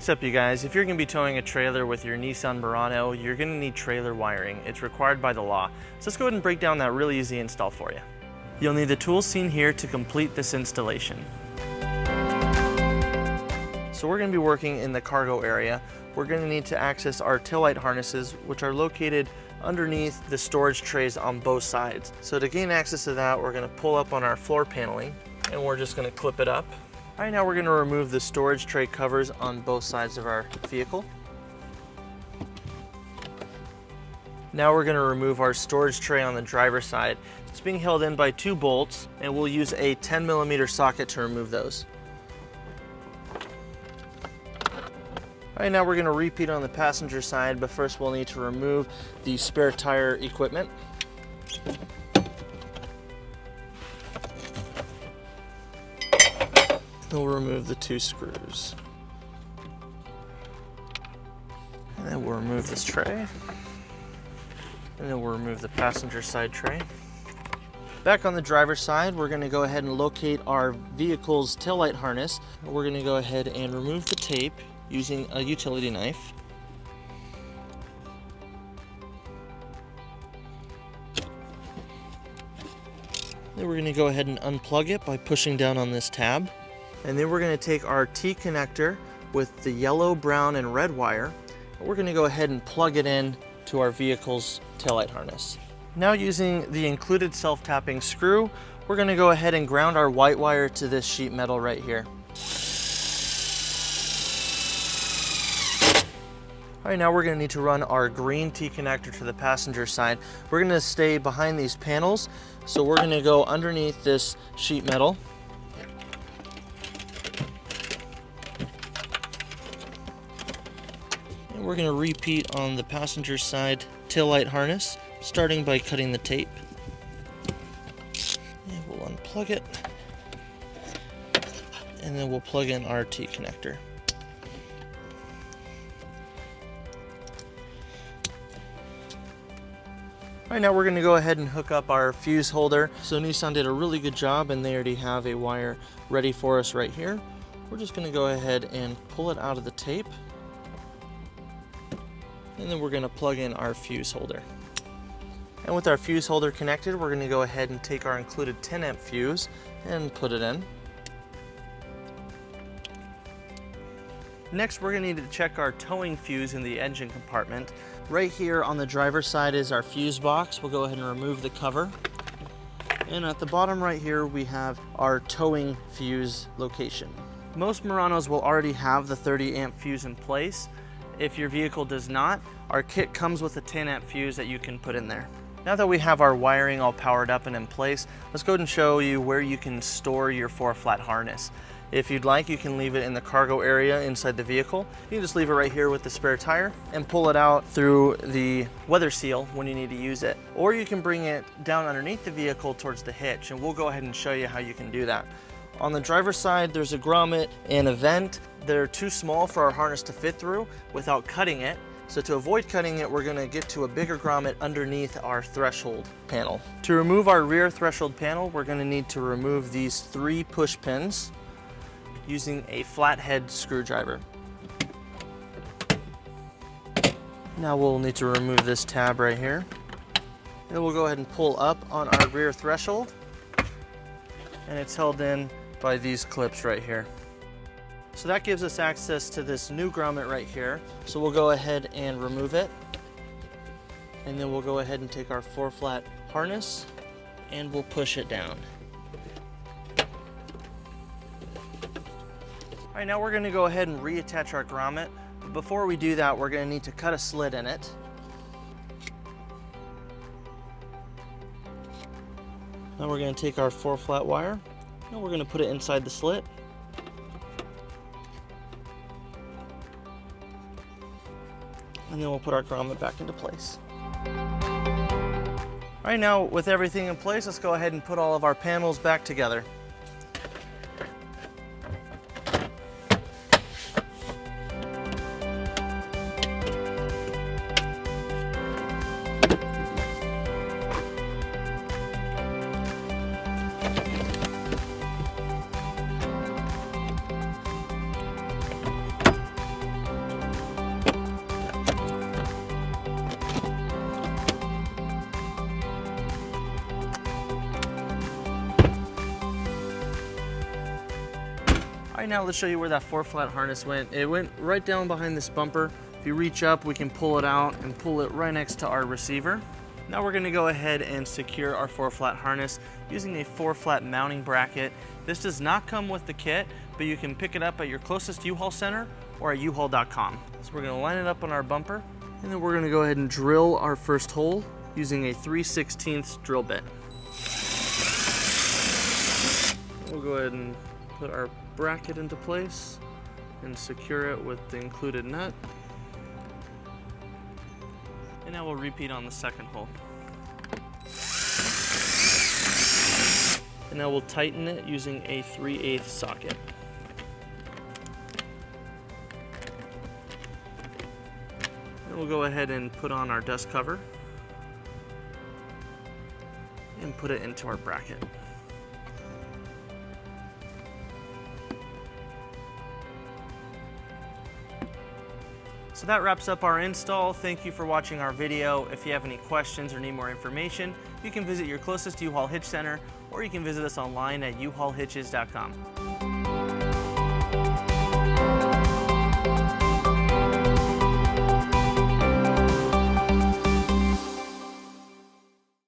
What's up, you guys? If you're going to be towing a trailer with your Nissan Murano, you're going to need trailer wiring. It's required by the law. So let's go ahead and break down that really easy install for you. You'll need the tools seen here to complete this installation. So we're going to be working in the cargo area. We're going to need to access our taillight harnesses, which are located underneath the storage trays on both sides. So to gain access to that, we're going to pull up on our floor paneling and we're just going to clip it up. All right, now we're going to remove the storage tray covers on both sides of our vehicle. Now we're going to remove our storage tray on the driver's side. It's being held in by 2 bolts, and we'll use a 10mm socket to remove those. All right, now we're going to repeat on the passenger side, but first we'll need to remove the spare tire equipment. We'll remove the 2 screws. And then we'll remove this tray. And then we'll remove the passenger side tray. Back on the driver's side, we're going to go ahead and locate our vehicle's taillight harness. We're going to go ahead and remove the tape using a utility knife. Then we're going to go ahead and unplug it by pushing down on this tab. And then we're going to take our T connector with the yellow, brown, and red wire. We're going to go ahead and plug it in to our vehicle's taillight harness. Now, using the included self-tapping screw, we're going to go ahead and ground our white wire to this sheet metal right here. All right, now we're going to need to run our green T connector to the passenger side. We're going to stay behind these panels, so we're going to go underneath this sheet metal. We're going to repeat on the passenger side taillight harness, starting by cutting the tape. And we'll unplug it. And then we'll plug in our T connector. All right, now we're going to go ahead and hook up our fuse holder. So Nissan did a really good job, and they already have a wire ready for us right here. We're just going to go ahead and pull it out of the tape. And then we're going to plug in our fuse holder. And with our fuse holder connected, we're going to go ahead and take our included 10-amp fuse and put it in. Next, we're going to need to check our towing fuse in the engine compartment. Right here on the driver's side is our fuse box. We'll go ahead and remove the cover. And at the bottom right here, we have our towing fuse location. Most Muranos will already have the 30-amp fuse in place. If your vehicle does not, our kit comes with a 10-amp fuse that you can put in there. Now that we have our wiring all powered up and in place, let's go ahead and show you where you can store your 4-flat harness. If you'd like, you can leave it in the cargo area inside the vehicle. You can just leave it right here with the spare tire and pull it out through the weather seal when you need to use it. Or you can bring it down underneath the vehicle towards the hitch, and we'll go ahead and show you how you can do that. On the driver's side, there's a grommet and a vent. They're too small for our harness to fit through without cutting it. So to avoid cutting it, we're going to get to a bigger grommet underneath our threshold panel. To remove our rear threshold panel, we're going to need to remove these 3 push pins using a flathead screwdriver. Now we'll need to remove this tab right here. And then we'll go ahead and pull up on our rear threshold. And it's held in by these clips right here. So that gives us access to this new grommet right here. So we'll go ahead and remove it. And then we'll go ahead and take our 4-flat harness and we'll push it down. All right, now we're going to go ahead and reattach our grommet. Before we do that, we're going to need to cut a slit in it. Now we're going to take our 4-flat wire and we're going to put it inside the slit. And then we'll put our grommet back into place. All right, now with everything in place, let's go ahead and put all of our panels back together. Right now, let's show you where that 4-flat harness went. It went right down behind this bumper. If you reach up, we can pull it out and pull it right next to our receiver. Now we're gonna go ahead and secure our 4-flat harness using a 4-flat mounting bracket. This does not come with the kit, but you can pick it up at your closest U-Haul center or at uhaul.com. So we're gonna line it up on our bumper, and then we're gonna go ahead and drill our first hole using a 3/16 drill bit. We'll go ahead and put our bracket into place and secure it with the included nut. And now we'll repeat on the second hole. And now we'll tighten it using a 3/8 socket. And we'll go ahead and put on our dust cover and put it into our bracket. So that wraps up our install. Thank you for watching our video. If you have any questions or need more information, you can visit your closest U-Haul Hitch Center, or you can visit us online at uhaulhitches.com.